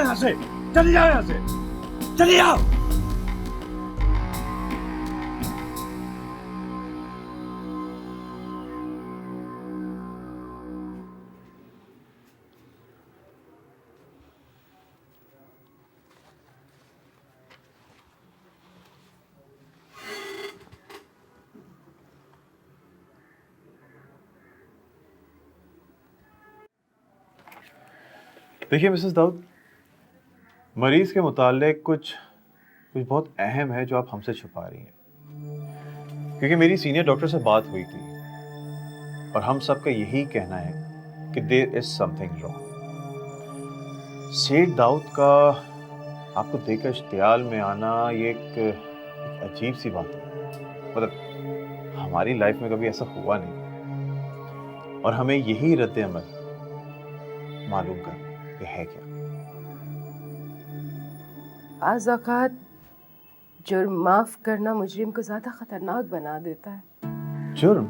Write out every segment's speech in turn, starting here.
जाओ यहाँ से, चले जाओ यहाँ से, चले जाओ। देखिए मिसेस दाऊद, मरीज के मुताल्लिक कुछ बहुत अहम है जो आप हमसे छुपा रही हैं, क्योंकि मेरी सीनियर डॉक्टर से बात हुई थी और हम सबका यही कहना है कि देयर इज समथिंग रॉन्ग। सेठ दाऊद का आपको देखकर इश्तियाल में आना ये एक अजीब सी बात है। मतलब हमारी लाइफ में कभी ऐसा हुआ नहीं और हमें यही रद्द अमल मालूम कर ये है क्या। बाज़ औक़ात जुर्म माफ़ करना मुजरिम को ज़्यादा ख़तरनाक बना देता है। जुर्म?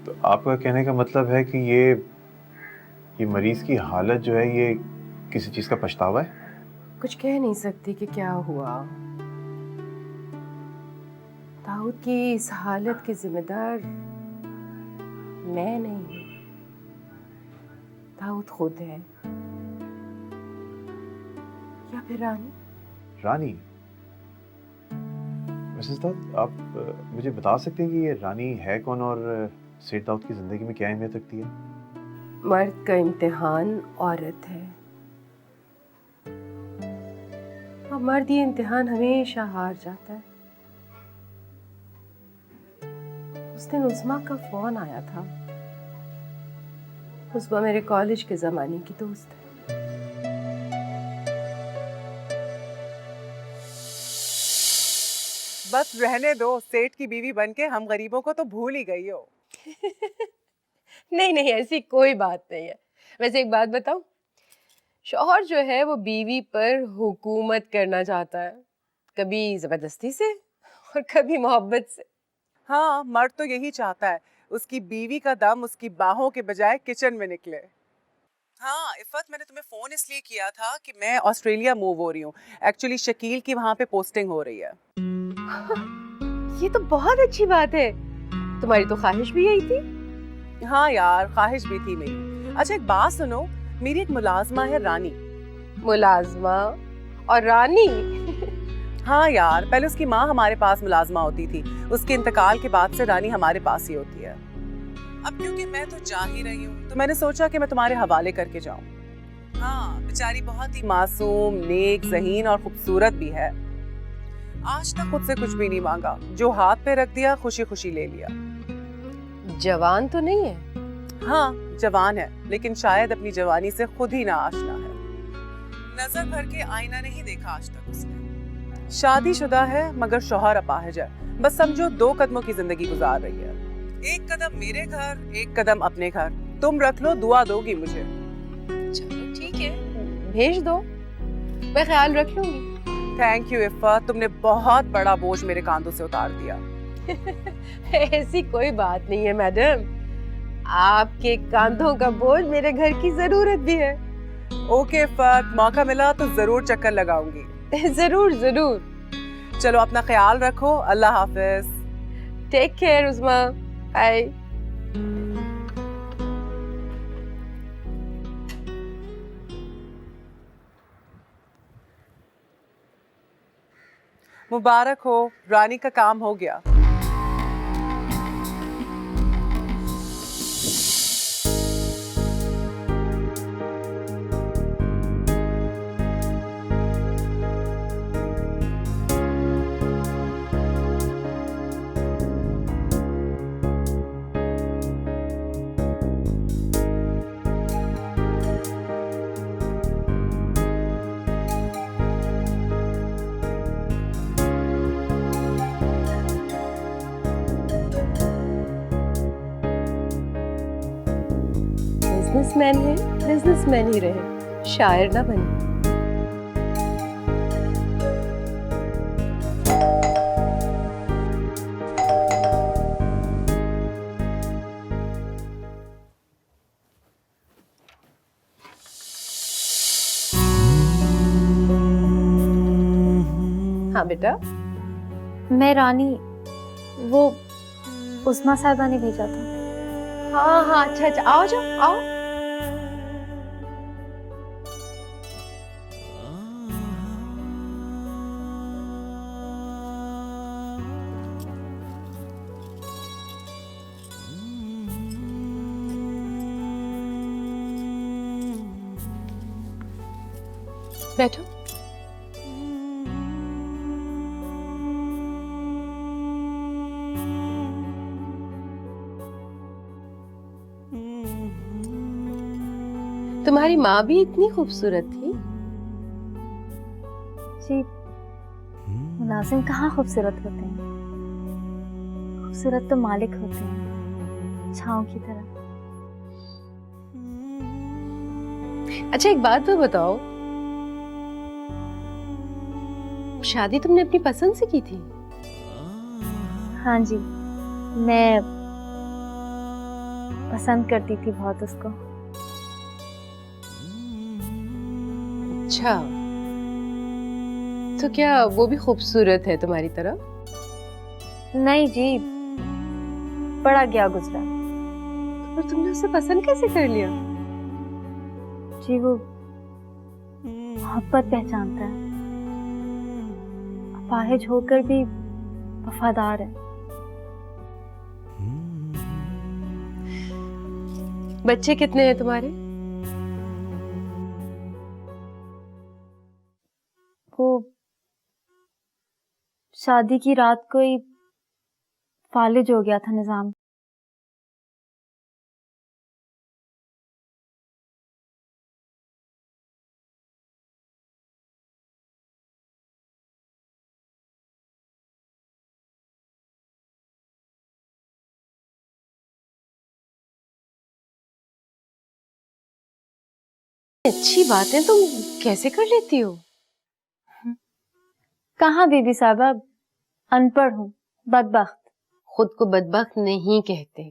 तो आपका कहने का मतलब है कि ये मरीज की हालत जो है ये किसी चीज़ का पछतावा है? कुछ कह नहीं सकती कि क्या हुआ। दाऊद की इस हालत के ज़िम्मेदार मैं नहीं, दाऊद खुद है या फिर रानी। रानी? मिसेस दाऊद, आप मुझे बता सकते हैं कि ये रानी है कौन और सेठ दाऊद की ज़िंदगी में क्या अहमियत रखती है? मर्द का इम्तिहान औरत है और मर्द ये इम्तिहान हमेशा हार जाता है। उस दिन उस्मा का फ़ोन आया था। उस्मा मेरे कॉलेज के ज़माने की दोस्त है। बस रहने दो, सेठ की बीवी बनके हम गरीबों को तो भूल ही गई हो। नहीं नहीं, ऐसी कोई बात नहीं है। वैसे एक बात बताऊं, शौहर जो है वो बीवी पर हुकूमत करना चाहता है, कभी जबरदस्ती से और कभी मोहब्बत से। हाँ, मर्द तो यही चाहता है उसकी बीवी का दम उसकी बाहों के बजाय किचन में निकले। हाँ इफ़त, मैंने तुम्हें फ़ोन इसलिए किया था कि मैं ऑस्ट्रेलिया मूव हो रही हूँ। एक्चुअली शकील की वहाँ पे पोस्टिंग हो रही है। ये तो बहुत अच्छी बात है। तुम्हारी तो ख्वाहिश भी यही थी। हाँ यार, ख्वाहिश भी थी मेरी। अच्छा एक बात सुनो, मेरी एक मुलाजमा है रानी। मुलाजमा और रानी? हाँ यार, पहले उसकी माँ हमारे पास मुलाजमा होती थी, उसके इंतकाल के बाद से रानी हमारे पास ही होती है। अब क्योंकि मैं तो जा ही रही हूँ तो मैंने सोचा कि मैं तुम्हारे हवाले करके जाऊँ। हाँ, बेचारी बहुत ही मासूम, नेक, ज़हीन और खूबसूरत भी है। आज तक खुद से कुछ भी नहीं मांगा, जो हाथ पे रख दिया खुशी खुशी ले लिया। जवान तो नहीं है? हाँ जवान है, लेकिन शायद अपनी जवानी से खुद ही ना आशना है। नजर भर के आईना नहीं देखा आज तक उसने। शादीशुदा है मगर शौहर अपाहिज है। बस समझो 2 कदमों की जिंदगी गुजार रही है। एक कदम मेरे घर, एक कदम अपने घर। तुम रख लो, दुआ दोगी मुझे। चलो ठीक है, भेज दो, मैं ख्याल रख लूंगी। थैंक यू इफ़त, तुमने बहुत बड़ा बोझ मेरे कांधों से उतार दिया। ऐसी कोई बात नहीं है मैडम, आपके कांधों का बोझ मेरे घर की जरूरत भी है। ओके इफ़त, मौका मिला तो जरूर चक्कर लगाऊंगी। जरूर जरूर। चलो अपना ख्याल रखो, अल्लाह हाफिज। Take care Usma, bye. मुबारक हो, रानी का काम हो गया। बिजनेसमैन है, बिजनेसमैन ही रहे, शायर ना बने। हाँ बेटा। मैं रानी, वो उस्मा साहिबा ने भेजा था। हाँ हाँ, अच्छा अच्छा, आओ जाओ आओ। बैठो। तुम्हारी माँ भी इतनी खूबसूरत थी? जी, मुलाजिम कहाँ खूबसूरत होते हैं, खूबसूरत तो मालिक होते हैं, छाँव की तरह। अच्छा एक बात तो बताओ, शादी तुमने अपनी पसंद से की थी? हाँ जी, मैं पसंद करती थी बहुत उसको। अच्छा, तो क्या वो भी खूबसूरत है तुम्हारी तरह? नहीं जी, बड़ा गया गुजरा। और तुमने उसे पसंद कैसे कर लिया? जी वो मोहब्बत पहचानता है, अपाहिज होकर भी वफादार है। बच्चे कितने हैं तुम्हारे? वो शादी की रात को ही फालिज हो गया था निजाम। अच्छी बात है, तुम कैसे कर लेती हो? कहाँ बीबी साहबा, अनपढ़ हूँ, बदबख्त। खुद को बदबख्त नहीं कहते।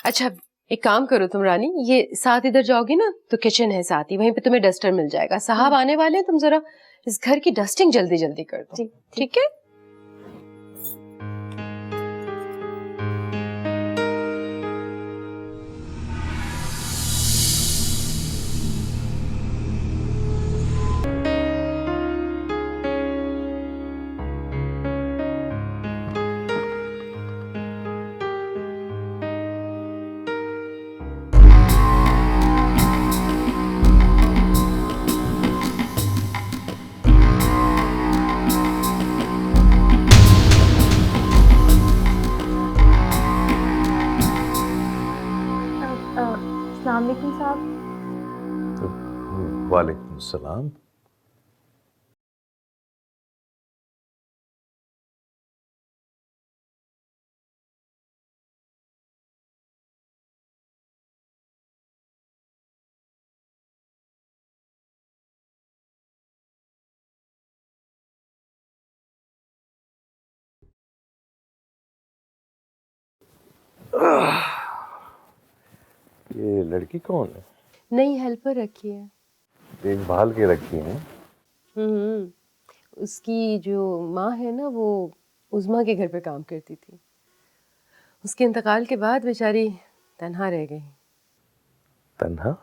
अच्छा एक काम करो तुम रानी, ये साथ इधर जाओगी ना तो किचन है साथ ही, वहीं पे तुम्हें डस्टर मिल जाएगा। साहब आने वाले हैं, तुम जरा इस घर की डस्टिंग जल्दी जल्दी कर दो। जी ठीक है? अस्सलाम वालेकुम साहब। वालेकुम सलाम। ये लड़की कौन है? नई हेल्पर रखी है। देखभाल के रखी है। उसकी जो माँ है ना, वो उज़मा के घर पे काम करती थी। उसके इंतकाल के बाद बेचारी तन्हा रह गई। तन्हा?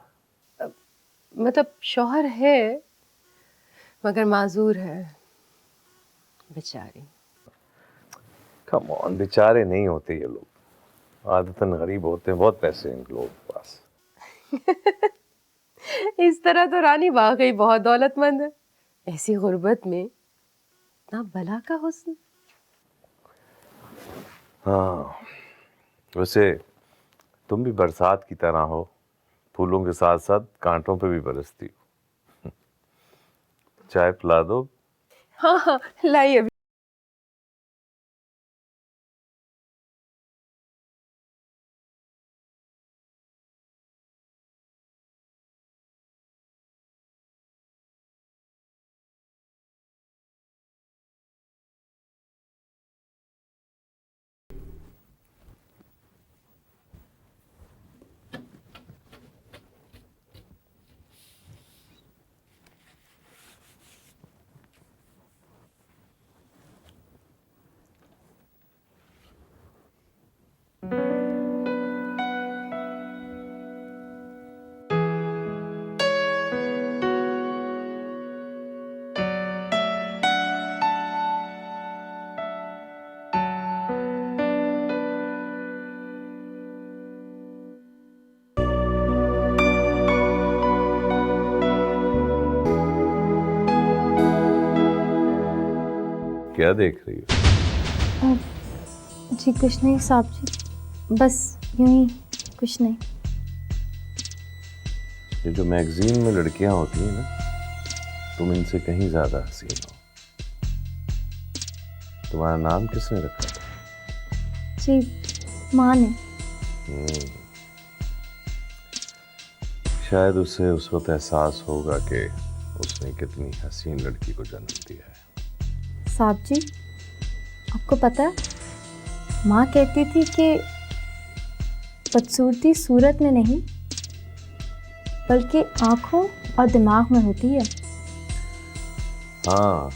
मतलब शौहर है मगर माजूर है बेचारी। कम ऑन, बेचारे नहीं होते ये लोग, आदतन गरीब होते हैं, बहुत पैसे हैं इन लोगों के पास। इस तरह तो रानी वाकई बहुत दौलतमंद है। ऐसी गुर्बत में इतना भला का हुस्न। हाँ, वैसे तुम भी बरसात की तरह हो, फूलों के साथ साथ कांटों पे भी बरसती हो। चाय पिला दो। हाँ हाँ लाई अभी। क्या देख रही हो? जी कुछ नहीं साहब जी, बस यूं ही, कुछ नहीं। ये जो मैगजीन में लड़कियां होती हैं ना, तुम इनसे कहीं ज्यादा हसीन हो। तुम्हारा नाम किसने रखा था? जी माँ ने। शायद उसे उस वक्त एहसास होगा कि उसने कितनी हसीन लड़की को जन्म दिया है। साहब जी आपको पता है, माँ कहती थी कि बदसूरती सूरत में नहीं बल्कि आंखों और दिमाग में होती है। हाँ,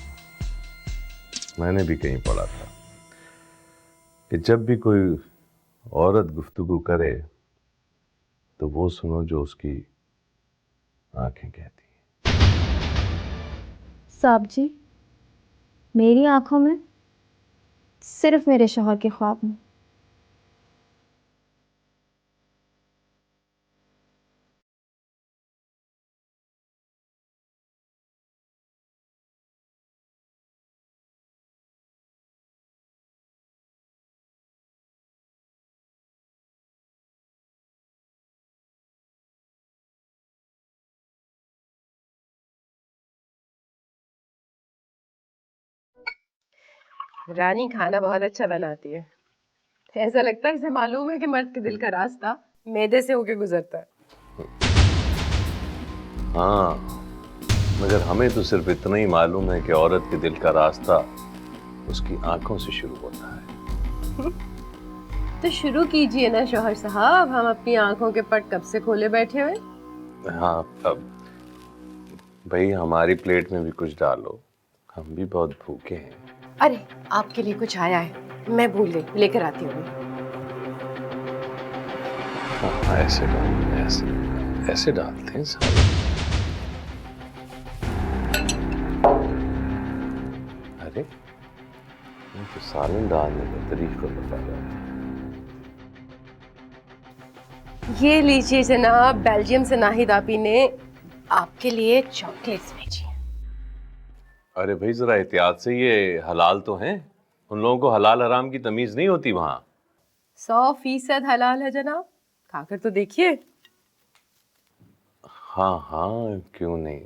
मैंने भी कहीं पढ़ा था कि जब भी कोई औरत गुफ्तगू करे तो वो सुनो जो उसकी आंखें कहती हैं। साहब जी मेरी आंखों में सिर्फ मेरे शौहर के ख्वाब में। रानी खाना बहुत अच्छा बनाती है। ऐसा लगता है इसे मालूम है कि मर्द के दिल का रास्ता मैदे से होके गुजरता है। हाँ, मगर हमें तो सिर्फ इतना ही मालूम है कि औरत के दिल का रास्ता उसकी आंखों से शुरू होता है। तो शुरू कीजिए ना शौहर साहब, हम अपनी आंखों के पट कब से खोले बैठे हुए। हाँ, अब भाई हमारी प्लेट में भी कुछ डालो, हम भी बहुत भूखे हैं। अरे आपके लिए कुछ आया है, मैं भूल गई, लेकर आती हूँ। हाँ, ऐसे ऐसे डालते हैं सारे। अरे तो सालन डालने का तरीका बता रहा है। ये लीजिए जनाब, बेल्जियम से नाहिद आपी ने आपके लिए चॉकलेट्स भेजी हैं। अरे भाई जरा एहतियात से, ये हलाल तो हैं? उन लोगों को हलाल हराम की तमीज नहीं होती वहां। 100% हलाल है जनाब, खाकर तो देखिए। हाँ हाँ, क्यों नहीं,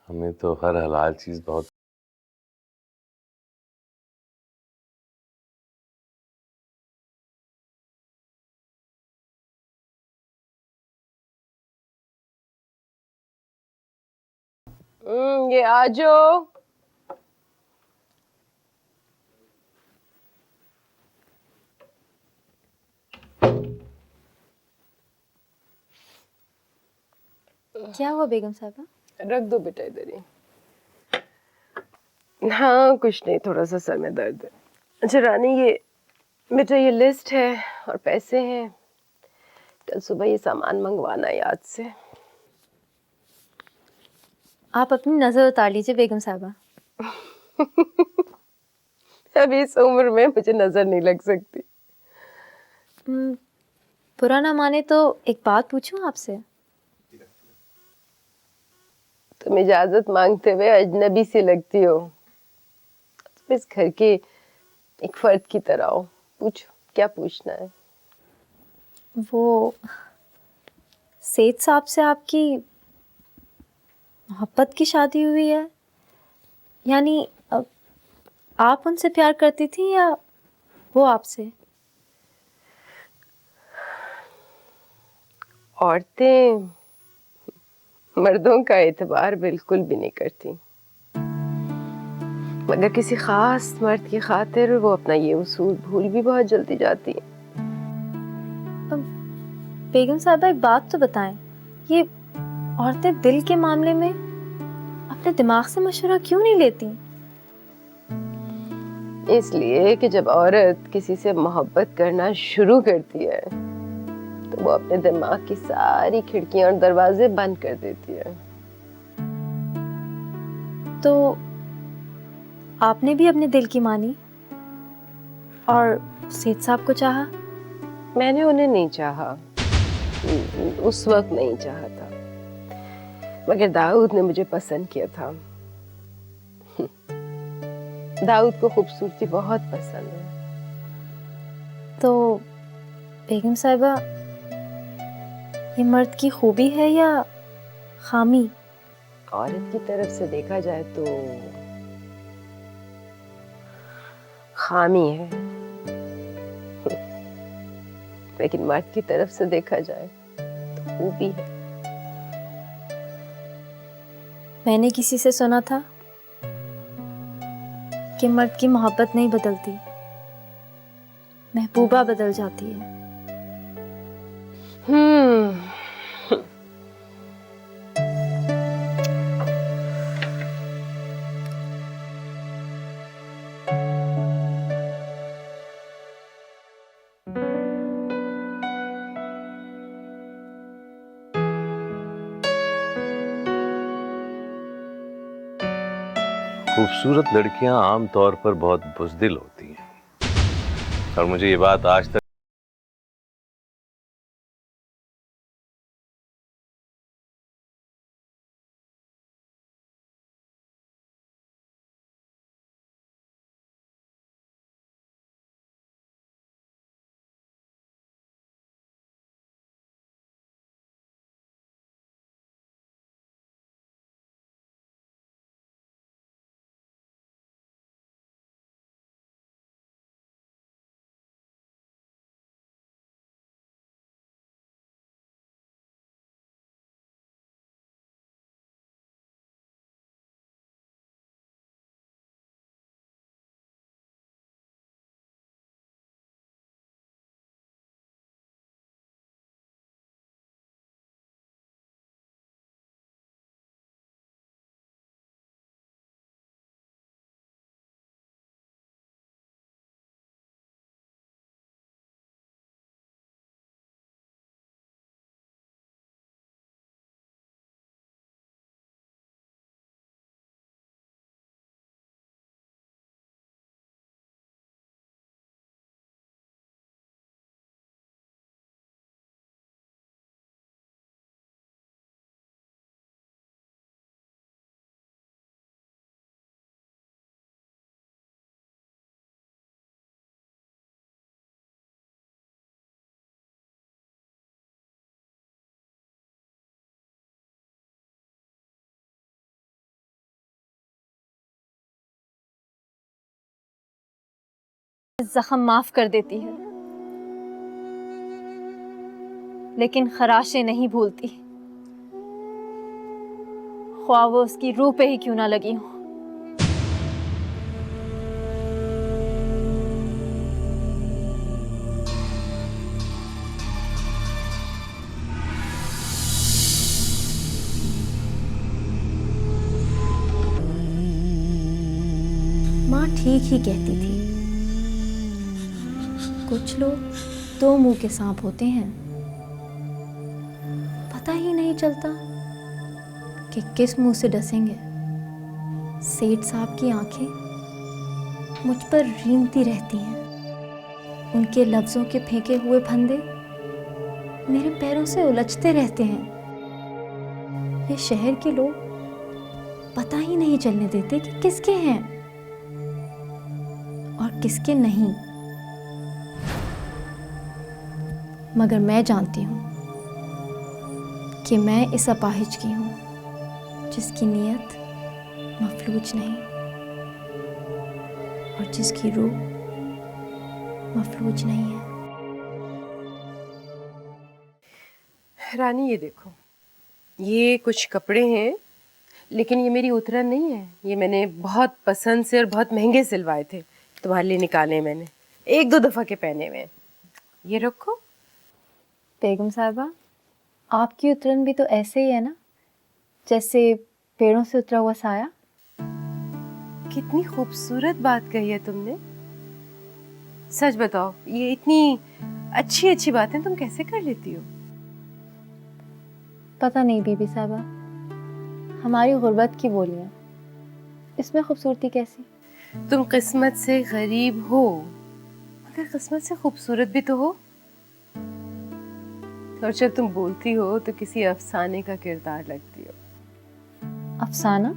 हमें तो हर हलाल चीज बहुत। ये आजो। क्या हुआ बेगम साहबा? रख दो बेटा इधर ही। हाँ कुछ नहीं, थोड़ा सा सर में दर्द है। अच्छा रानी, ये बेटा ये लिस्ट है और पैसे हैं, कल सुबह ये सामान मंगवाना याद से। आप अपनी नजर उतार लीजिए बेगम साहबा। अभी इस उम्र में मुझे नजर नहीं लग सकती। बुरा ना माने तो एक बात पूछूं आपसे? तुम इजाजत मांगते हुए अजनबी सी लगती हो, तुम इस घर के एक फर्द की तरह हो। पूछो, क्या पूछना है? वो सेठ साहब से आपकी मोहब्बत की शादी हुई है, यानी आप उनसे प्यार करती थी या वो आपसे? औरतें मर्दों का एतबार बिल्कुल भी नहीं करती, मगर किसी खास मर्द की खातिर वो अपना ये उसूल भूल भी बहुत जल्दी जाती है। बेगम साहबा एक बात तो बताएं, ये औरतें दिल के मामले में अपने दिमाग से मशवरा क्यों नहीं लेती? इसलिए कि जब औरत किसी से मोहब्बत करना शुरू करती है तो वो अपने दिमाग की सारी खिड़कियां और दरवाजे बंद कर देती है। तो आपने भी अपने दिल की मानी और सेठ साहब को चाहा? मैंने उन्हें नहीं चाहा, उस वक्त नहीं चाहा था, मगर दाऊद ने मुझे पसंद किया था। दाऊद को खूबसूरती बहुत पसंद है। तो बेगम साहिबा, ये मर्द की खूबी है या खामी? औरत की तरफ से देखा जाए तो खामी है, लेकिन मर्द की तरफ से देखा जाए तो खूबी है। मैंने किसी से सुना था कि मर्द की मोहब्बत नहीं बदलती, महबूबा बदल जाती है। खूबसूरत लड़कियां आमतौर पर बहुत बुज़दिल होती हैं और मुझे ये बात आज तक जख्म माफ कर देती है, लेकिन खराशें नहीं भूलती, ख्वाह वो उसकी रूह पे ही क्यों ना लगी हो। माँ ठीक ही कहती थी, कुछ लोग दो मुंह के सांप होते हैं, पता ही नहीं चलता कि किस मुंह से डसेंगे। सेठ साहब की आंखें मुझ पर रेंगती रहती हैं, उनके लफ्जों के फेंके हुए फंदे मेरे पैरों से उलझते रहते हैं। ये शहर के लोग पता ही नहीं चलने देते कि किसके हैं और किसके नहीं, मगर मैं जानती हूँ कि मैं इस अपाहिज की हूँ जिसकी नीयत मफलूज नहीं और जिसकी रूह मफलूज नहीं है। रानी, ये देखो, ये कुछ कपड़े हैं, लेकिन ये मेरी उतरन नहीं है। ये मैंने बहुत पसंद से और बहुत महंगे सिलवाए थे, तुम्हारे लिए निकाले मैंने, एक दो दफ़ा के पहने हुए। ये रखो। बेगम साहिबा, आपकी उतरन भी तो ऐसे ही है ना, जैसे पेड़ों से उतरा हुआ साया। कितनी खूबसूरत बात कही है तुमने। सच बताओ, ये इतनी अच्छी अच्छी बातें तुम कैसे कर लेती हो? पता नहीं बीबी साहबा, हमारी गुर्बत की बोलियां, इसमें खूबसूरती कैसी? तुम किस्मत से गरीब हो मगर किस्मत से खूबसूरत भी तो हो। और जब तुम बोलती हो तो किसी अफसाने का किरदार लगती हो। अफसाना?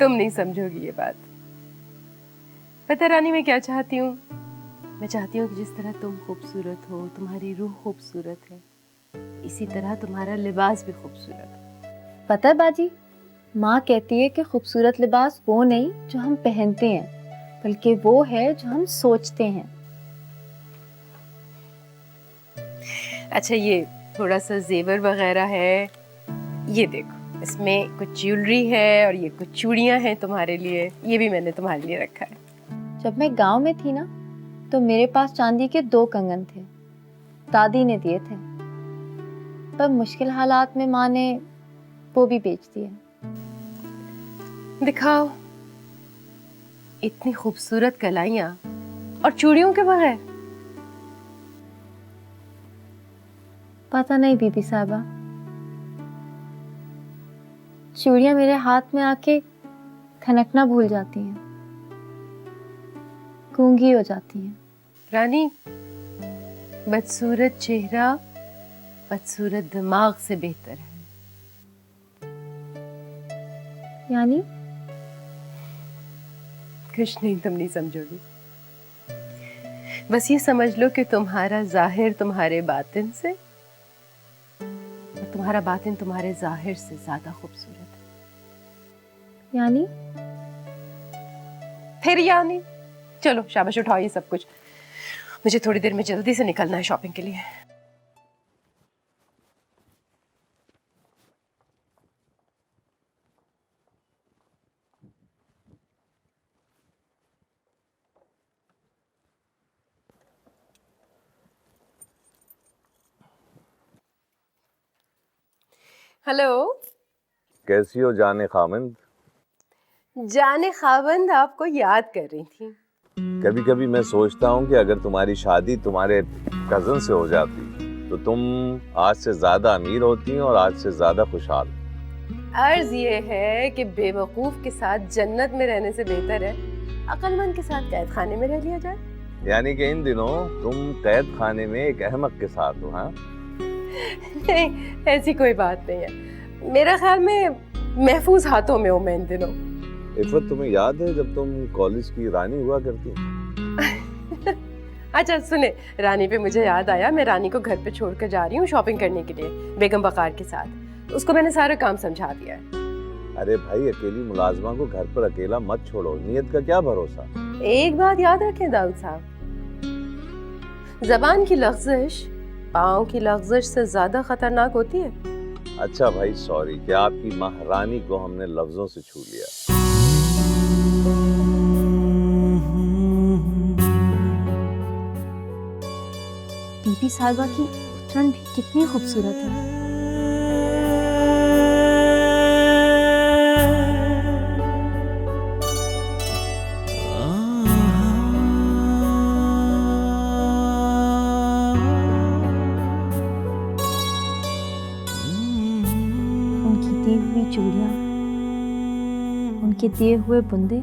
तुम नहीं समझोगी ये बात। पता रानी मैं क्या चाहती हूँ? मैं चाहती हूँ कि जिस तरह तुम खूबसूरत हो, तुम्हारी रूह खूबसूरत है, इसी तरह तुम्हारा लिबास भी खूबसूरत है। पता है बाजी, माँ कहती है कि खूबसूरत लिबास वो नहीं जो हम पहनते हैं, बल्कि वो है जो हम सोचते हैं। अच्छा, ये थोड़ा सा जेवर वगैरह है, ये देखो, इसमें कुछ ज्वेलरी है और ये कुछ चूड़ियां हैं तुम्हारे लिए, ये भी मैंने तुम्हारे लिए रखा है। जब मैं गांव में थी ना, तो मेरे पास चांदी के 2 कंगन थे, दादी ने दिए थे, पर मुश्किल हालात में माँ ने वो भी बेच दिए। दिखाओ, इतनी खूबसूरत कलाइयां और चूड़ियों के बगैर। पता नहीं बीबी साहबा, चूड़ियां मेरे हाथ में आके खनकना भूल जाती हैं, गूंगी हो जाती हैं। रानी, बदसूरत चेहरा बदसूरत दिमाग से बेहतर है। यानी? कुछ नहीं, तुम नहीं समझोगी। बस ये समझ लो कि तुम्हारा जाहिर तुम्हारे बातिन से और तुम्हारा बातिन तुम्हारे जाहिर से ज्यादा खूबसूरत है। यानी? फिर यानी? चलो शाबाश, उठाओ ये सब कुछ, मुझे थोड़ी देर में जल्दी से निकलना है शॉपिंग के लिए। हेलो। कैसी हो जाने खामिंद? जाने खाबंद आपको याद कर रही थी। कभी कभी मैं सोचता हूँ कि अगर तुम्हारी शादी तुम्हारे कजन से हो जाती तो तुम आज से ज्यादा अमीर होती और आज से ज्यादा खुशहाल। अर्ज ये है कि बेवकूफ के साथ जन्नत में रहने से बेहतर है अक्लमंद के साथ कैद खाने में रह लिया जाए। यानी कि इन दिनों तुम कैद खाने में एक अहमक के साथ हो? हाँ, नहीं, ऐसी कोई बात नहीं है। मेरा ख्याल में महफूज हाथों में हूँ मैं इन दिनों। इफ़त, तुम्हें याद है जब तुम कॉलेज की रानी हुआ करती? अच्छा सुने, रानी पे मुझे याद आया, मैं रानी को घर पे छोड़कर जा रही हूँ शॉपिंग करने के लिए बेगम बकार के साथ। उसको मैंने सारा काम समझा दिया है। अरे भाई, अकेली मुलाजमा को घर पर अकेला मत छोड़ो, नियत का क्या भरोसा। एक बात याद रखें दाऊद साहब, जबान की लफ्जिश पाँव की लफ्जिश से ज्यादा खतरनाक होती है। अच्छा भाई, सॉरी, क्या आपकी महारानी को हमने लफ्जों से छू लिया? बीबी साहिबा की उतरन भी कितनी खूबसूरत है। उनकी दी हुई चूड़ियां, उनके दिए हुए बुंदे,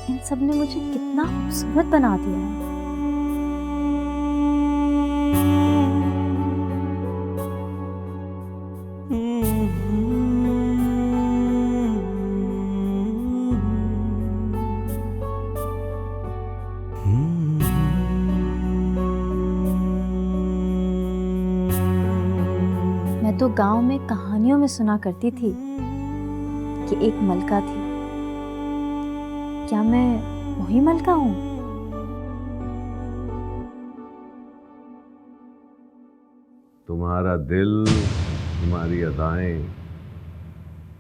इन सब ने मुझे कितना खूबसूरत बना दिया है। मैं तो गांव में कहानियों में सुना करती थी कि एक मलका थी। क्या मैं वही मलका हूँ? तुम्हारा दिल, तुम्हारी अदाएं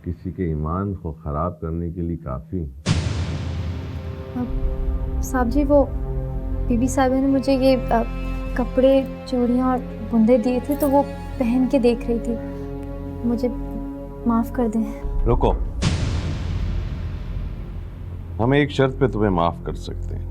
किसी के ईमान को खराब करने के लिए काफी। साहब जी, वो बीबी साहिबा ने मुझे ये कपड़े, चूड़ियाँ और बुंदे दिए थे, तो वो पहन के देख रही थी। मुझे माफ कर दें। रुको, हम एक शर्त पे तुम्हें माफ कर सकते हैं।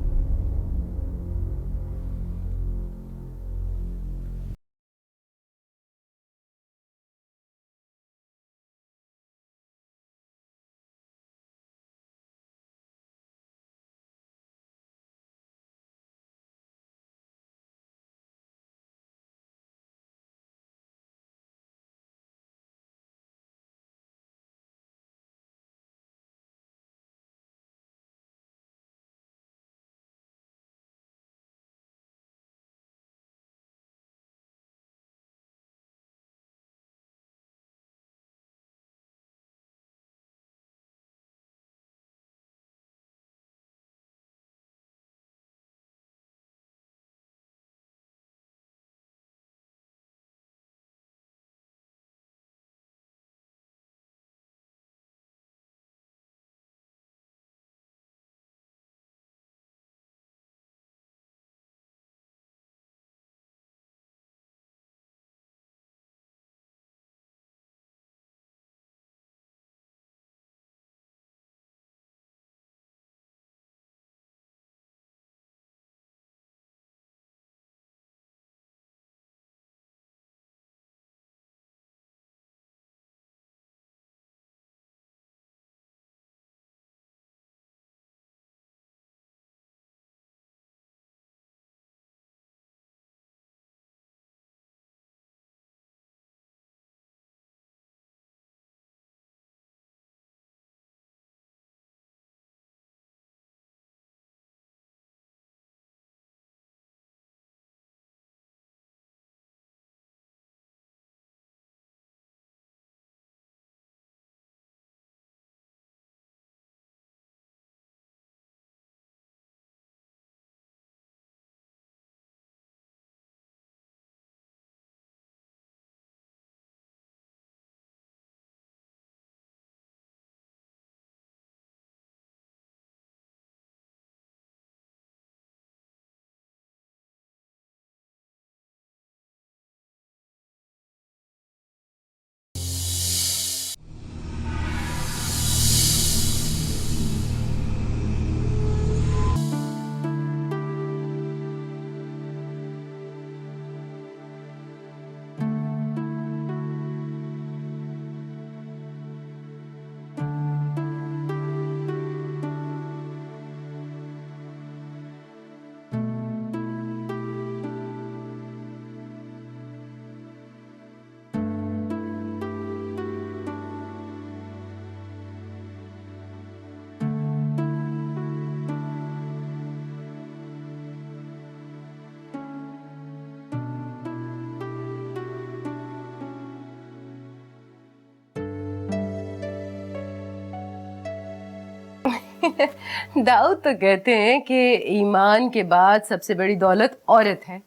दाऊद तो कहते हैं कि ईमान के बाद सबसे बड़ी दौलत औरत है।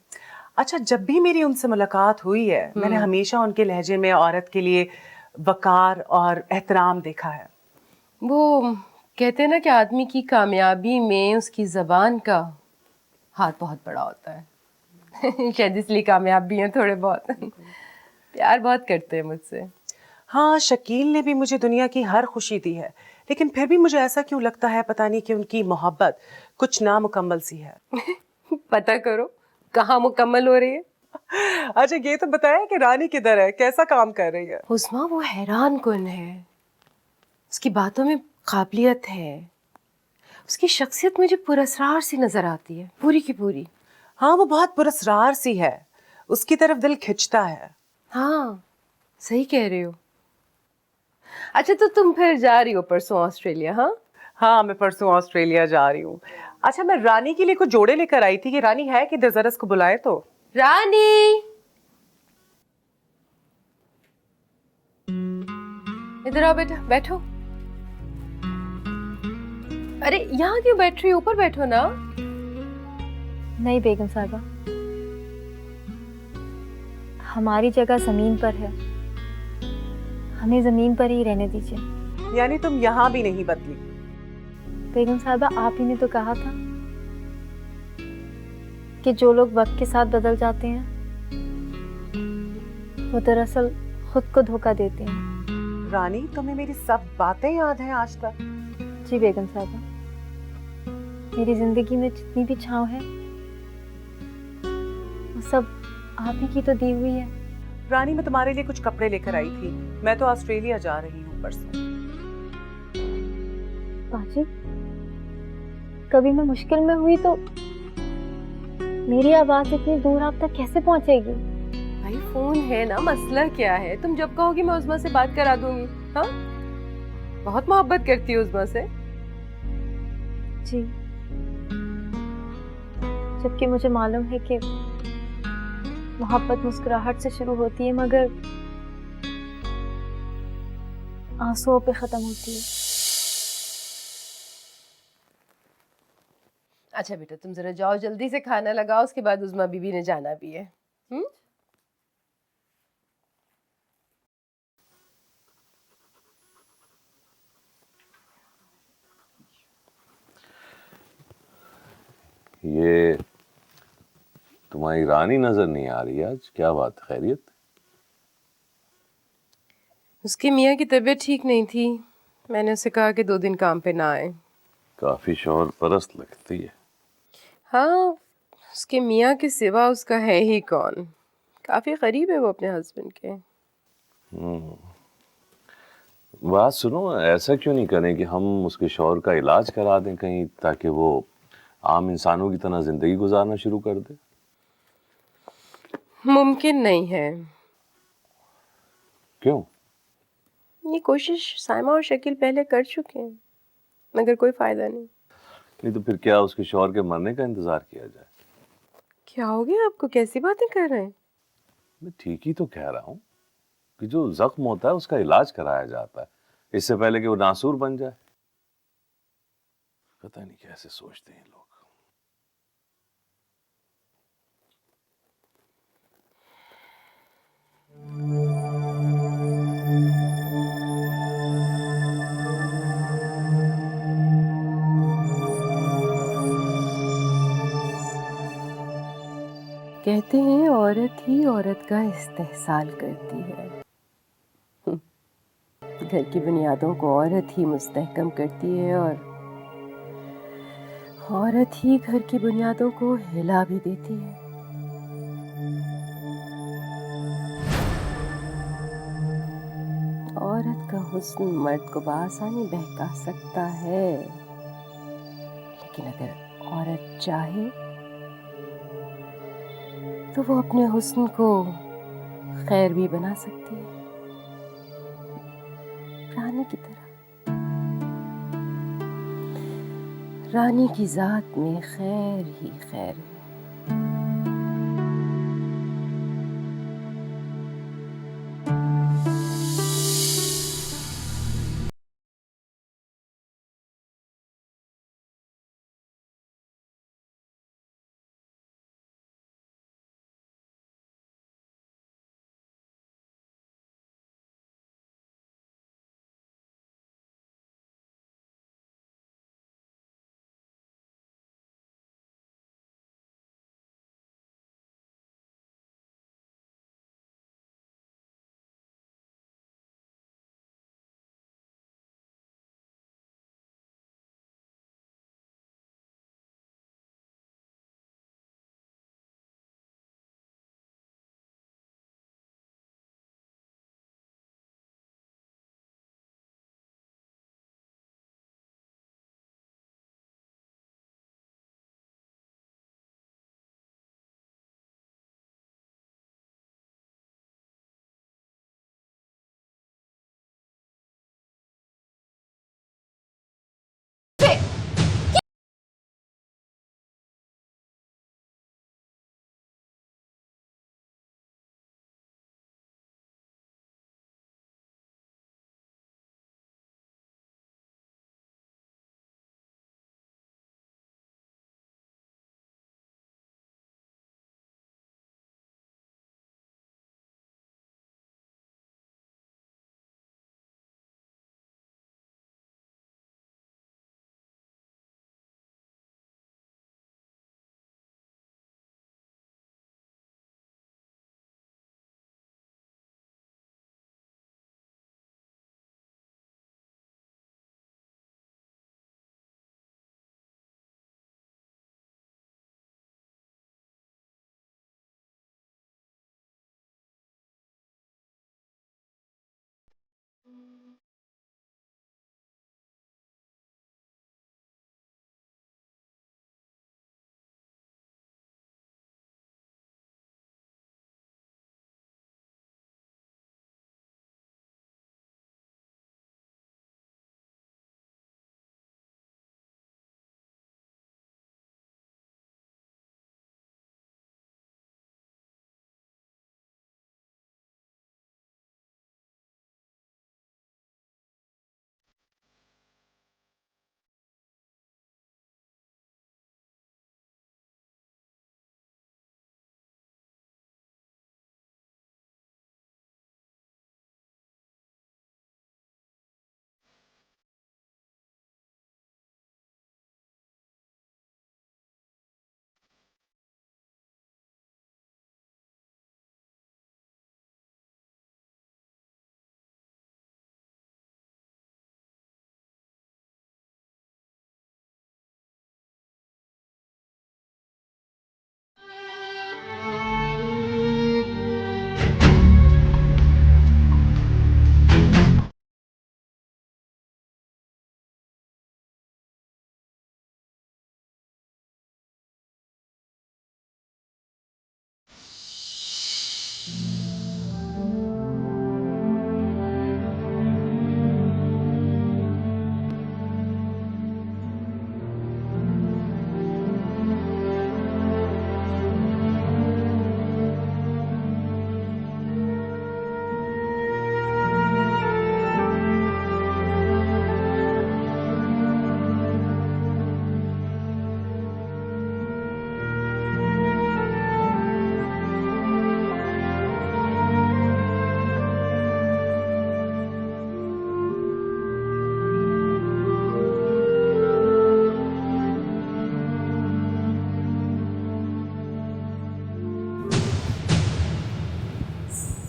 अच्छा, जब भी मेरी उनसे मुलाकात हुई है मैंने हमेशा उनके लहजे में औरत के लिए वकार और एहतराम देखा है। वो कहते हैं ना कि आदमी की कामयाबी में उसकी जबान का हाथ बहुत बड़ा होता है। शायद इसलिए कामयाब भी हैं थोड़े बहुत। प्यार बहुत करते हैं मुझसे। हाँ, शकील ने भी मुझे दुनिया की हर खुशी दी है, लेकिन फिर भी मुझे ऐसा क्यों लगता है, पता नहीं, कि उनकी मोहब्बत कुछ नामुकम्मल सी है। पता करो कहाँ मुकम्मल हो रही है। अच्छा, ये तो बताया कि रानी किधर है, कैसा काम कर रही है? हुस्मा वो हैरान कुन है, उसकी बातों में काबिलियत है, उसकी शख्सियत मुझे पुरस्रार सी नजर आती है, पूरी की पूरी। हाँ, वो बहुत पुरस्रार सी है, उसकी तरफ दिल खिंचता है। हाँ, सही कह रहे हो। अच्छा, तो तुम फिर जा रही हो परसों ऑस्ट्रेलिया? हाँ हाँ, मैं परसों ऑस्ट्रेलिया जा रही हूँ। अच्छा, मैं रानी के लिए कुछ जोड़े लेकर आई थी कि रानी है कि जरा इसको बुलाए तो। रानी, इधर आओ बेटा, बैठो। अरे यहाँ क्यों बैठ रही हो, ऊपर बैठो ना। नहीं बेगम साहबा, हमारी जगह जमीन पर है, हमें जमीन पर ही रहने दीजिए। यानी तुम यहाँ भी नहीं बदली? बेगम साहबा, आप ही ने तो कहा था कि जो लोग वक्त के साथ बदल जाते हैं वो दरअसल खुद को धोखा देते हैं। रानी, तुम्हें मेरी सब बातें याद हैं आज तक? जी बेगम साहबा, मेरी जिंदगी में जितनी भी छाँव है वो सब आप ही की तो दी हुई है। रानी, मैं तुम्हारे लिए कुछ कपड़े लेकर आई थी, मैं तो ऑस्ट्रेलिया जा रही हूँ परसों। बाजी, कभी मैं मुश्किल में हुई तो मेरी आवाज इतनी दूर आप तक कैसे पहुंचेगी? भाई फोन है ना, मसला क्या है? तुम जब कहोगी मैं उस्मा से बात करा दूंगी। हाँ, बहुत मोहब्बत करती हूँ उस्मा से। जी, जबकि मुझे मालूम है कि मोहब्बत मुस्कुराहट से शुरू होती है मगर आंसुओं पे खत्म होती है। अच्छा बेटा, तुम जरा जाओ, जल्दी से खाना लगाओ, उसके बाद उस्मा बीबी ने जाना भी है। ये तुम्हारी रानी नजर नहीं आ रही आज, क्या बात, खैरियत? उसकी मियाँ की तबीयत ठीक नहीं थी, मैंने उसे कहा कि 2 दिन काम पे ना आए। काफी शौहर परस्त लगती है। हाँ, उसके मियाँ के सिवा उसका है ही कौन। काफी करीब है वो अपने हस्बैंड के। बात सुनो, ऐसा क्यों नहीं करें कि हम उसके शौहर का इलाज करा दें कहीं, ताकि वो आम इंसानों की तरह जिंदगी गुजारना शुरू कर दे? मुमकिन नहीं है। क्यों? ये कोशिश साइमा और शकील पहले कर चुके हैं, मगर कोई फायदा नहीं। नहीं तो फिर क्या उसके शौहर के मरने का इंतजार किया जाए? क्या हो गया आपको, कैसी बातें कर रहे हैं? मैं ठीक ही तो कह रहा हूँ कि जो जख्म होता है उसका इलाज कराया जाता है, इससे पहले कि वो नासूर बन जाए। पता नहीं कैसे सोचते हैं लोग। कहते हैं औरत ही औरत का इस्तेहसाल करती है। घर की बुनियादों को औरत ही मुस्तहकम करती है और औरत ही घर की बुनियादों को हिला भी देती है। औरत का हुस्न मर्द को बआसानी बहका सकता है, लेकिन अगर औरत चाहे तो वो अपने हुस्न को खैर भी बना सकती है, रानी की तरह। रानी की जात में खैर ही खैर है।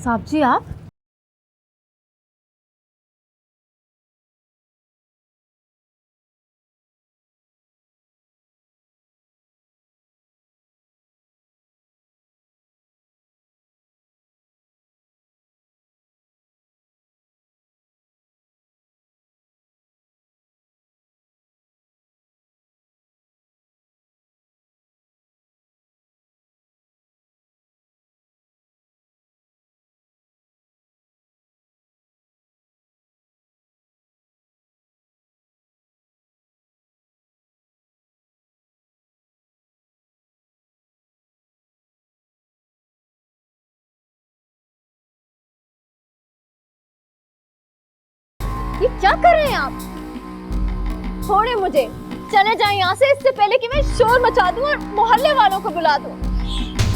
साहब जी आप? ये क्या कर रहे हैं आप? छोड़े मुझे, चले जाएं यहाँ से, इससे पहले कि मैं शोर मचा दूं और मोहल्ले वालों को बुला दूं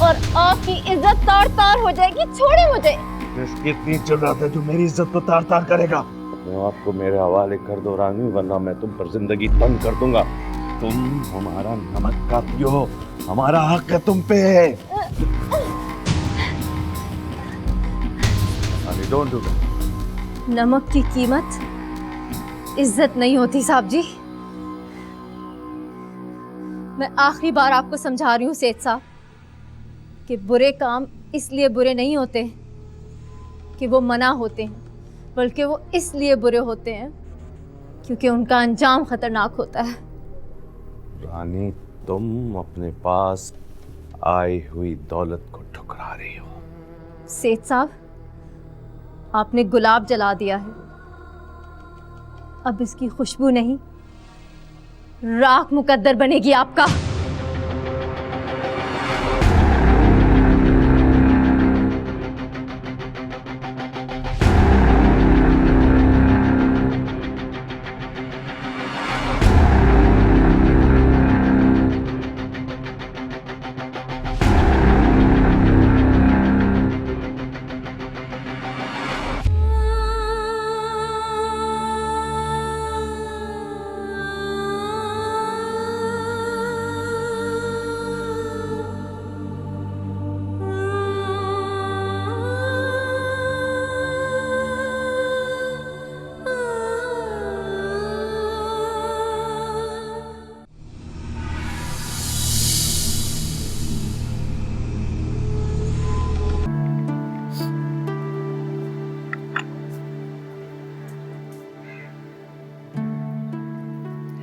और आपकी इज्जत तार तार हो जाएगी। छोड़े मुझे। इतनी जुर्रत है, तू मेरी इज्जत को तार तार करेगा? तो आपको मेरे हवाले कर दो रानी, वरना मैं तुम पर जिंदगी तंग कर दूंगा। तुम हमारा नमक का पियो, हमारा हक है तुम पे। Don't do that. नमक की कीमत इज्जत नहीं होती साहब जी। मैं आखिरी बार आपको समझा रही हूँ सेठ साहब कि बुरे काम इसलिए बुरे नहीं होते कि वो मना होते हैं, बल्कि वो इसलिए बुरे होते हैं क्योंकि उनका अंजाम खतरनाक होता है। रानी, तुम अपने पास आई हुई दौलत को ठुकरा रही हो। सेठ साहब, आपने गुलाब जला दिया है, अब इसकी खुशबू नहीं, राख मुकद्दर बनेगी आपका।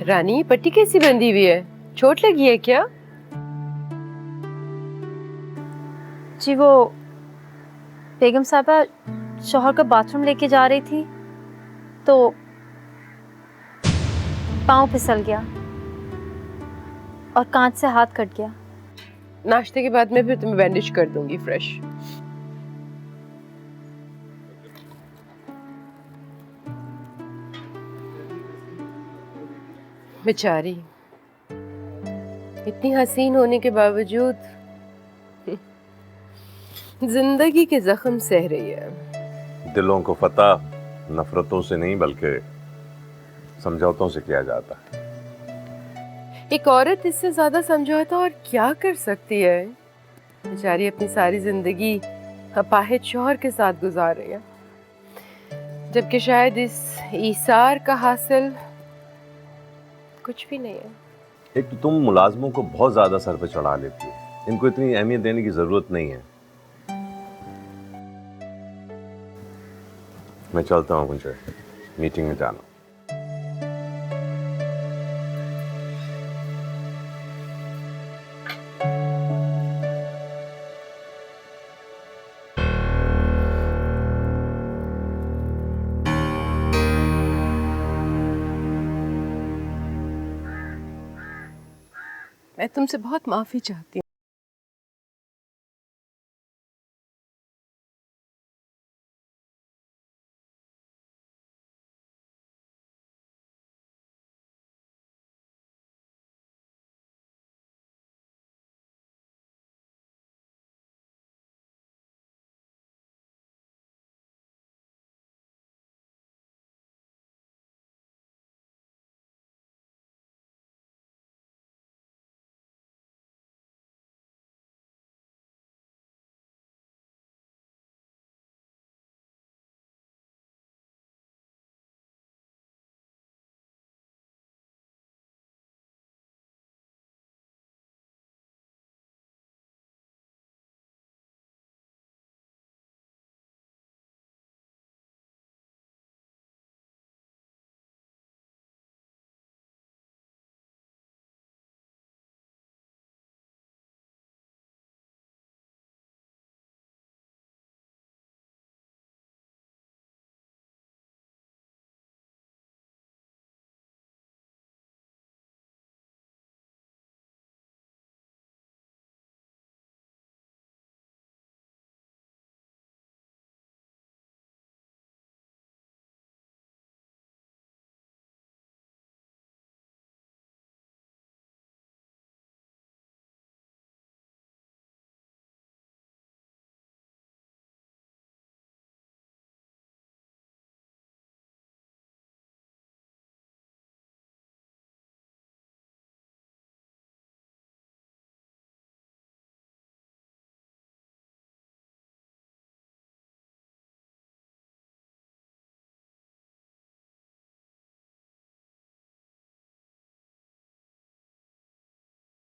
रानी ये पट्टी कैसी बंधी हुई है? चोट लगी है क्या? जी वो बेगम साहबा शौहर का बाथरूम लेके जा रही थी तो पाँव फिसल गया और कांच से हाथ कट गया। नाश्ते के बाद मैं फिर तुम्हें बैंडेज कर दूंगी फ्रेश। बेचारी इतनी हसीन होने के बावजूद जिंदगी के जख्म सह रही है। दिलों को फतह नफरतों से नहीं बल्कि समझौतों से किया जाता है। एक औरत इससे ज्यादा समझौता और क्या कर सकती है? बेचारी अपनी सारी जिंदगी अपाहिज शौहर के साथ गुजार रही है, जबकि शायद इस ईसार का हासिल कुछ भी नहीं है। एक तो तुम मुलाजमों को बहुत ज्यादा सर पे चढ़ा लेती हो, इनको इतनी अहमियत देने की जरूरत नहीं है। मैं चलता हूँ, मुझे मीटिंग में जाना। मैं तुमसे बहुत माफी चाहती हूँ।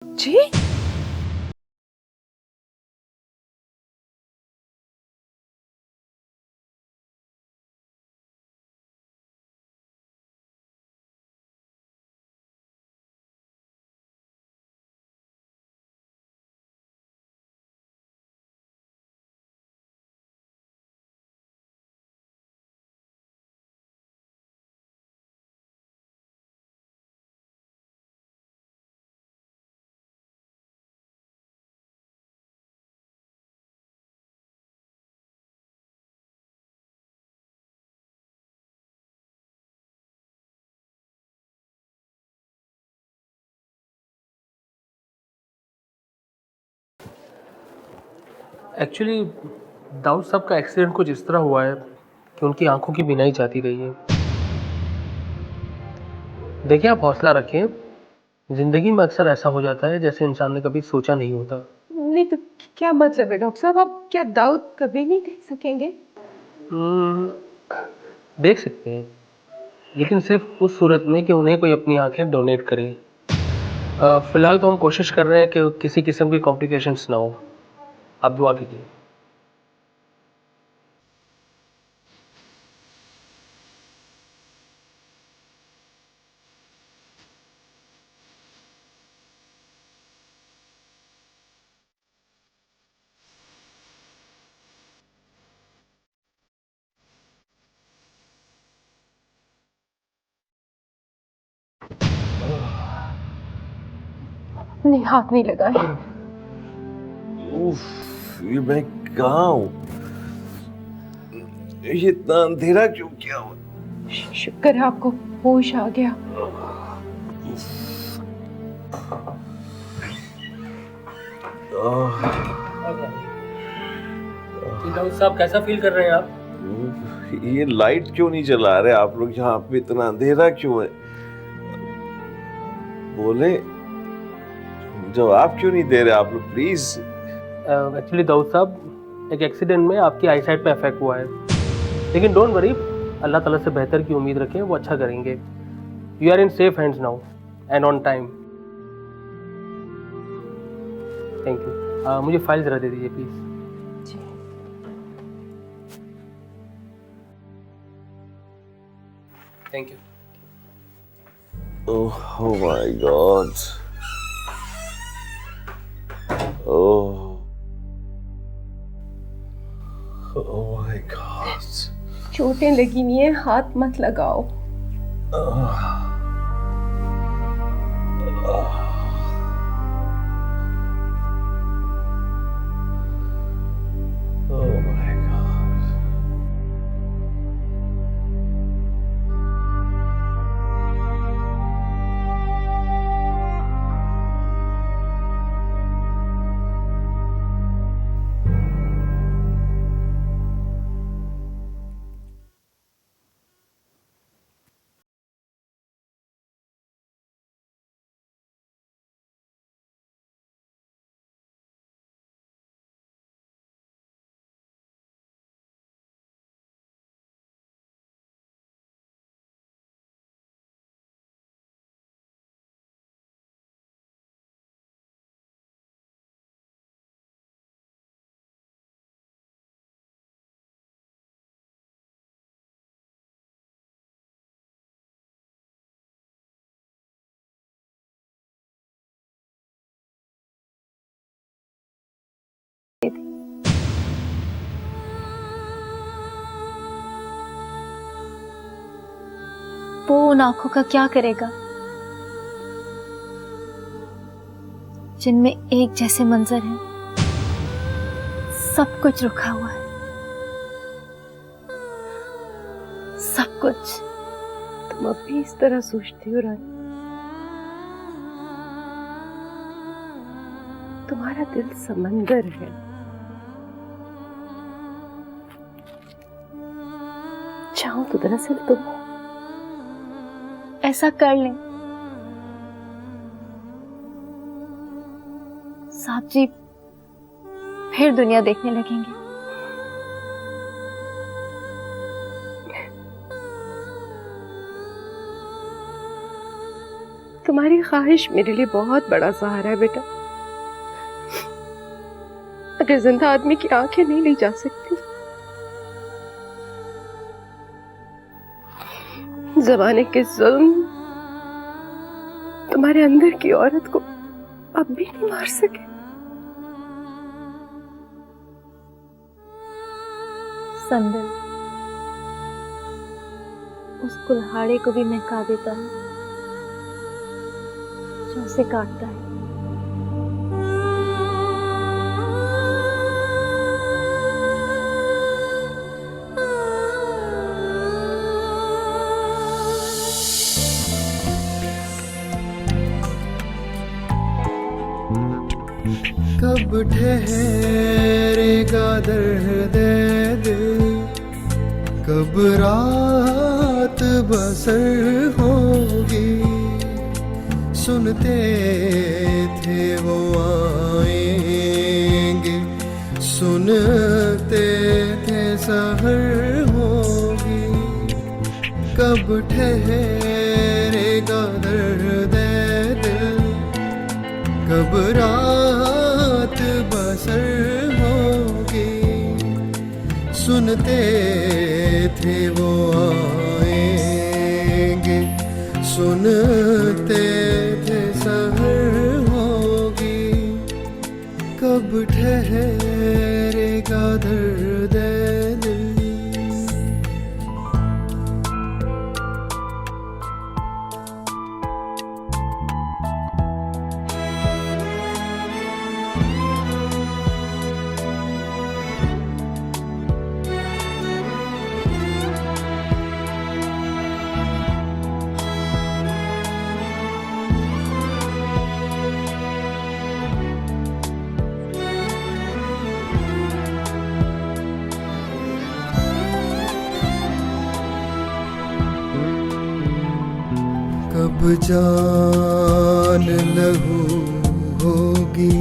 जी एक्चुअली दाऊद साहब का एक्सीडेंट कुछ इस तरह हुआ है कि उनकी आंखों की बीनाई जाती रही है। देखिए आप हौसला रखें, जिंदगी में अक्सर ऐसा हो जाता है जैसे इंसान ने कभी सोचा नहीं होता। नहीं तो क्या मतलब है डॉक्टर साहब? आप क्या दाऊद कभी नहीं देख सकेंगे? देख सकते हैं, लेकिन सिर्फ उस सूरत में कि उन्हें कोई अपनी आंखें डोनेट करे। फिलहाल तो हम कोशिश कर रहे हैं कि किसी किस्म की कॉम्प्लिकेशंस ना हो। आप दुआ कीजिए। नहीं, हाथ नहीं लगा है। उफ, ये मैं कहाँ हूँ? ये इतना अंधेरा क्यों किया हुआ? शुक्र है आपको होश आ गया। दाऊद साहब कैसा फील कर रहे हैं आप? ये लाइट क्यों नहीं जला रहे आप लोग? यहाँ पे इतना अंधेरा क्यों है? बोले, जवाब क्यों नहीं दे रहे आप लोग? प्लीज। एक्चुअली दाऊद साहब, एक एक्सीडेंट में आपकी आईसाइट पे अफेक्ट हुआ है, लेकिन डोंट वरी, अल्लाह ताला से बेहतर की उम्मीद रखें, वो अच्छा करेंगे। You are in safe hands now and on time. Thank you. मुझे फाइल जरा दे दीजिए please. Thank you. Oh my God. Oh. Oh my God. चोटें लगी हुई हैं, हाथ मत लगाओ। Oh my God. वो उन आंखों का क्या करेगा जिनमें एक जैसे मंजर हैं, सब कुछ रुका हुआ है, सब कुछ। तुम अब भी इस तरह सोचती हो रानी? तुम्हारा दिल समंदर है। चाहो तो दरअसल तुम ऐसा कर लें साहब जी, फिर दुनिया देखने लगेंगे। तुम्हारी ख्वाहिश मेरे लिए बहुत बड़ा सहारा है बेटा। अगर जिंदा आदमी की आंखें नहीं ली जा सकती, जमाने के जुल्म तुम्हारे अंदर की औरत को अब भी नहीं मार सके। संदल उस कुल्हाड़े को भी महका देता है जो उसे काटता है। कब ठहरेगा दर्द दिल, कब रात बसर होगी। सुनते थे वो आएंगे, सुनते थे सहर होगी। कब ठहरेगा दर्द दिल, कब रात बसर होगी। सुनते थे वो आएंगे, सुनते थे सहर होगी। कब ठहरेगा दर्द दिल। कब जान लहू होगी,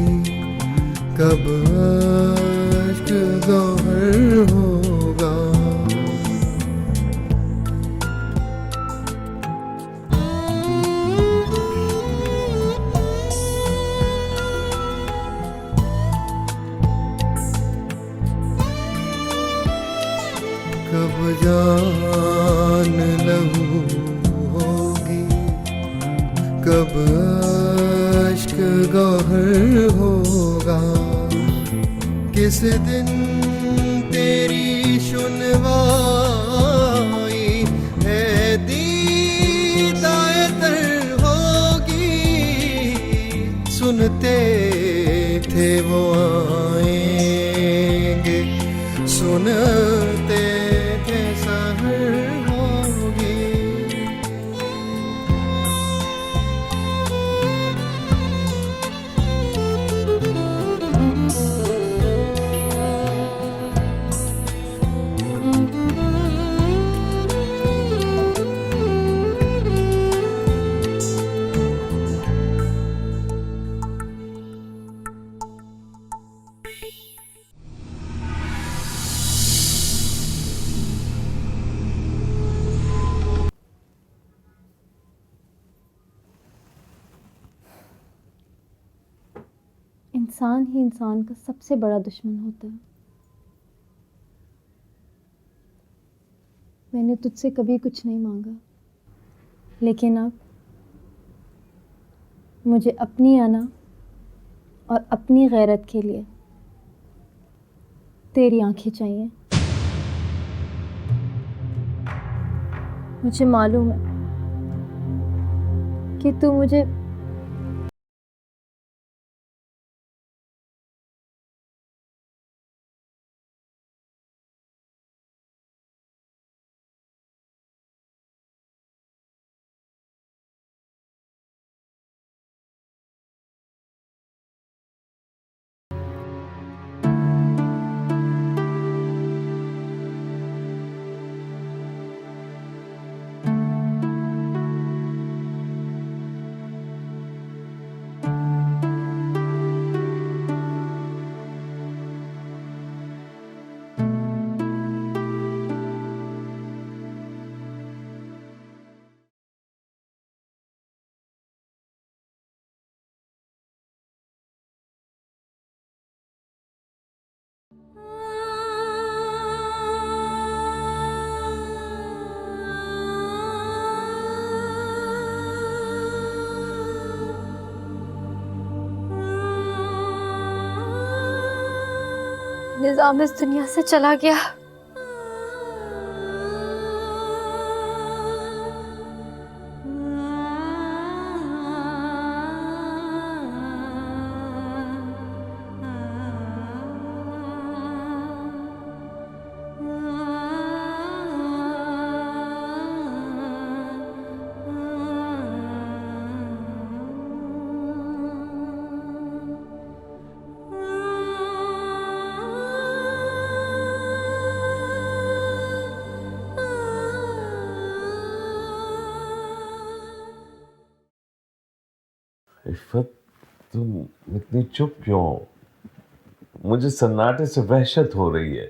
कब अश्क गौहर होगा। कब जान लहू होगी, कब अश्क गौहर होगा। किस दिन तेरी सुनवाई है दीदाए तर होगी। सुनते थे वो आएंगे, सुनते थे सहर होगी। इंसान ही इंसान का सबसे बड़ा दुश्मन होता है। मैंने तुझसे कभी कुछ नहीं मांगा, लेकिन अब मुझे अपनी अना और अपनी गैरत के लिए तेरी आंखें चाहिए। मुझे मालूम है कि तू मुझे निजाम इस दुनिया से चला गया। इफ़त, तुम इतनी चुप क्यों हो? मुझे सन्नाटे से वहशत हो रही है।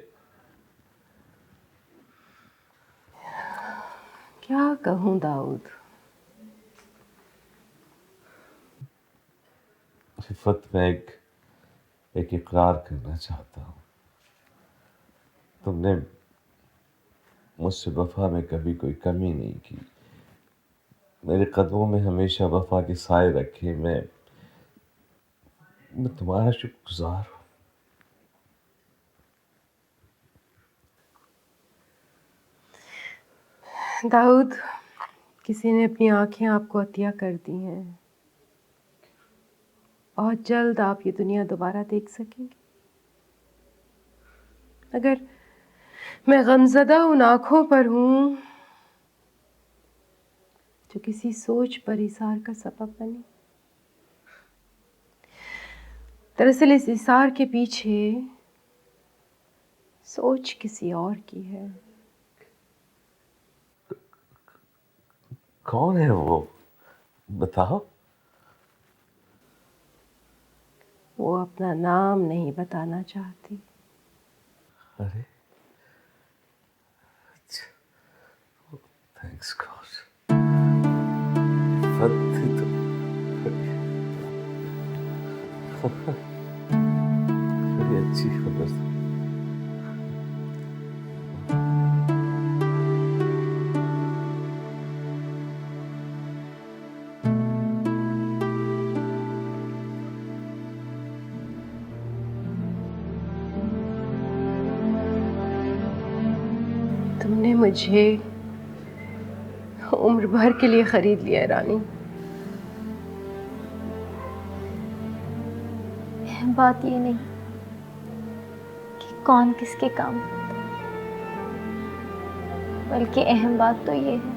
क्या कहूँ दाऊद। इफ़त, मैं एक इकरार करना चाहता हूँ। तुमने मुझसे वफा में कभी कोई कमी नहीं की, मेरे कदमों में हमेशा वफा के साए रखे। मैं तुम्हारा शुक्रगुजार हूँ। दाऊद, किसी ने अपनी आंखें आपको अतिया कर दी हैं। बहुत जल्द आप ये दुनिया दोबारा देख सकेंगे। अगर मैं गमज़दा उन आंखों पर हूँ जो किसी सोच पर इसार का सबब बनी। दरअसल इस इसार के पीछे सोच किसी और की है। कौन है वो? बताओ। वो अपना नाम नहीं बताना चाहती। अरे थैंक्स गॉड। सत्य तो बड़ी अच्छी खबर थी। तुमने मुझे उम्र भर के लिए खरीद लिया है रानी। अहम बात ये नहीं कि कौन किसके काम, बल्कि अहम बात तो ये है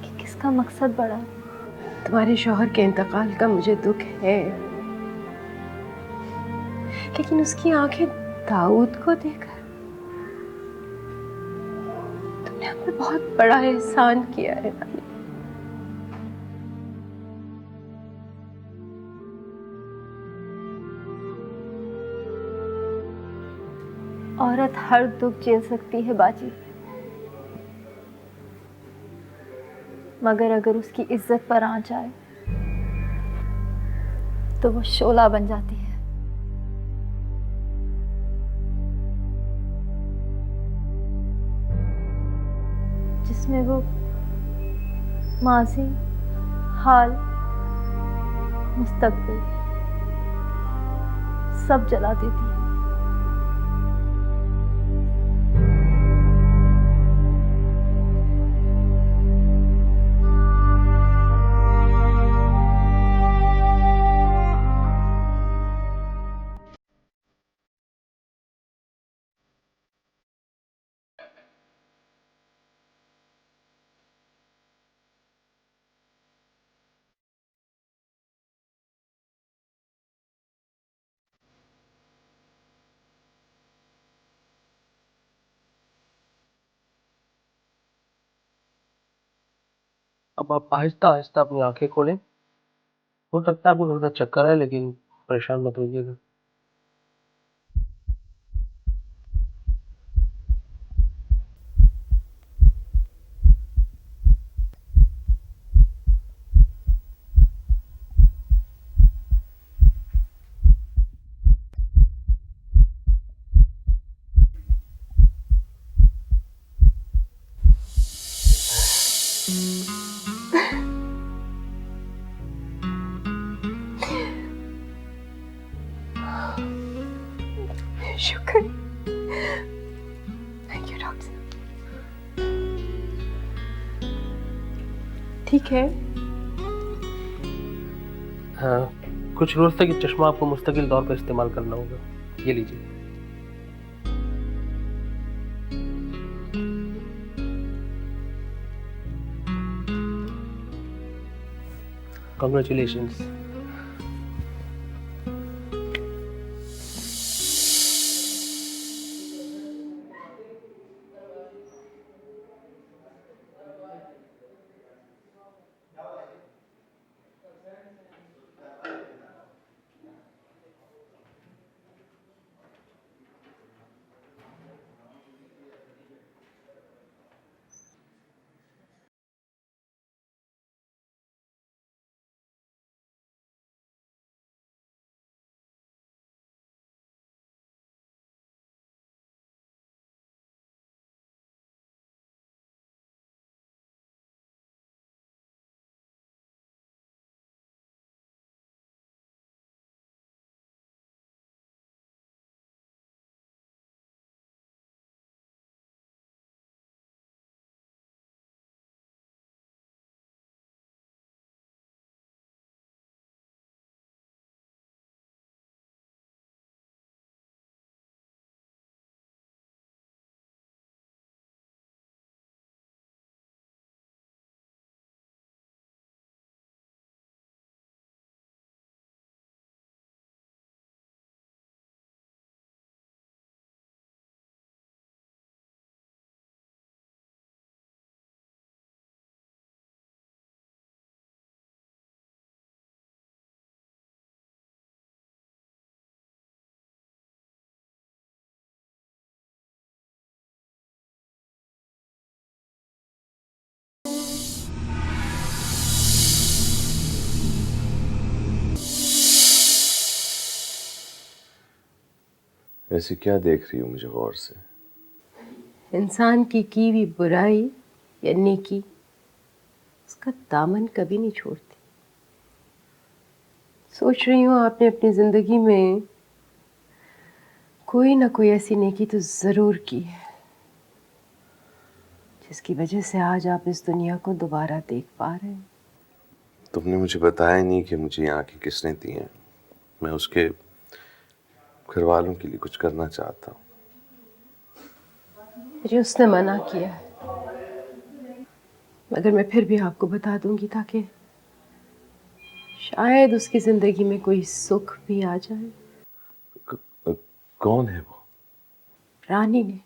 कि किसका मकसद बड़ा है। तुम्हारे शौहर के इंतकाल का मुझे दुख है, लेकिन उसकी आंखें दाऊद को देखकर तुमने हम पे बहुत बड़ा एहसान किया है रानी। औरत हर दुख झेल सकती है बाजी, मगर अगर उसकी इज्जत पर आंच आए तो वो शोला बन जाती है। जिसमें वो माजी, हाल, मुस्तकबिल सब जला देती है। अब आप आहिस्ता आहिस्ता अपनी आंखें खोलें। हो सकता है आपको थोड़ा सा चक्कर है, लेकिन परेशान मत होइएगा। शुक्र। Thank you doctor. ठीक है। हाँ, कुछ रोज तक ये चश्मा आपको मुस्तकिल तौर पर इस्तेमाल करना होगा। ये लीजिए। Congratulations. ऐसी क्या देख रही हो मुझे गौर से? इंसान की हुई बुराई या नेकी उसका दामन कभी नहीं छोड़ती। सोच रही हूँ आपने अपनी जिंदगी में कोई ना कोई ऐसी नेकी तो जरूर की है जिसकी वजह से आज आप इस दुनिया को दोबारा देख पा रहे हैं। तुमने मुझे बताया नहीं कि मुझे यहाँ की किसने दी है। मैं उसके घर वालों के लिए कुछ करना चाहता हूँ। मुझे उसने मना किया है, मगर मैं फिर भी आपको बता दूंगी ताकि शायद उसकी जिंदगी में कोई सुख भी आ जाए। कौन है वो? रानी ने।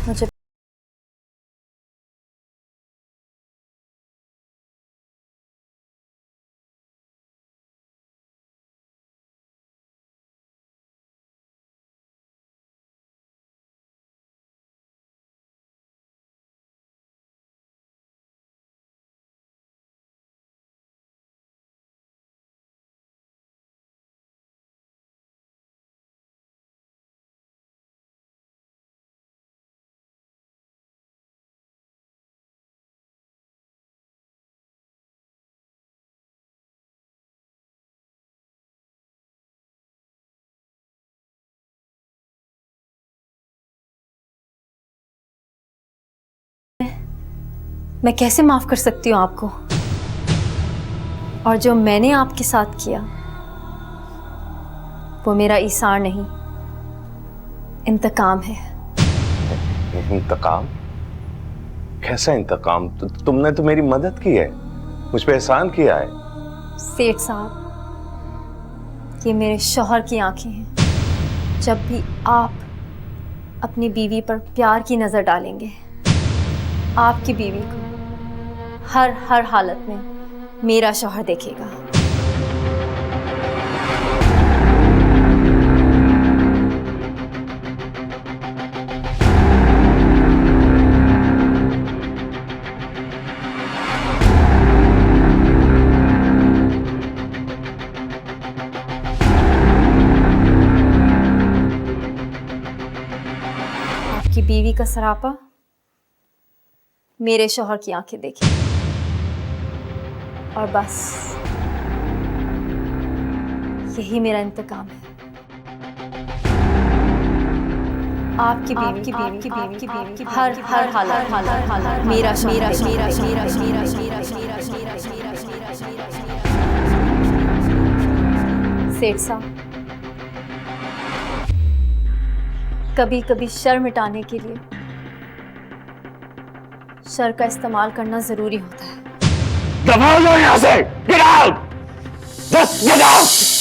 मुझे मैं कैसे माफ कर सकती हूँ आपको? और जो मैंने आपके साथ किया वो मेरा ईसार नहीं, इंतकाम है। इंतकाम? कैसा इंतकाम? तुमने तो मेरी मदद की है, मुझ पे एहसान किया है। सेठ साहब, ये मेरे शौहर की आंखें हैं। जब भी आप अपनी बीवी पर प्यार की नजर डालेंगे, आपकी बीवी को हर हालत में मेरा शौहर देखेगा। आपकी बीवी का सरापा मेरे शौहर की आंखें देखेगी, और बस यही मेरा इंतकाम है। आपकी बीवी हर हालत मेरा सेठ साहब, कभी कभी शर मिटाने के लिए शर का इस्तेमाल करना जरूरी होता है। दबा लो यहाँ से। Get out! Just get out!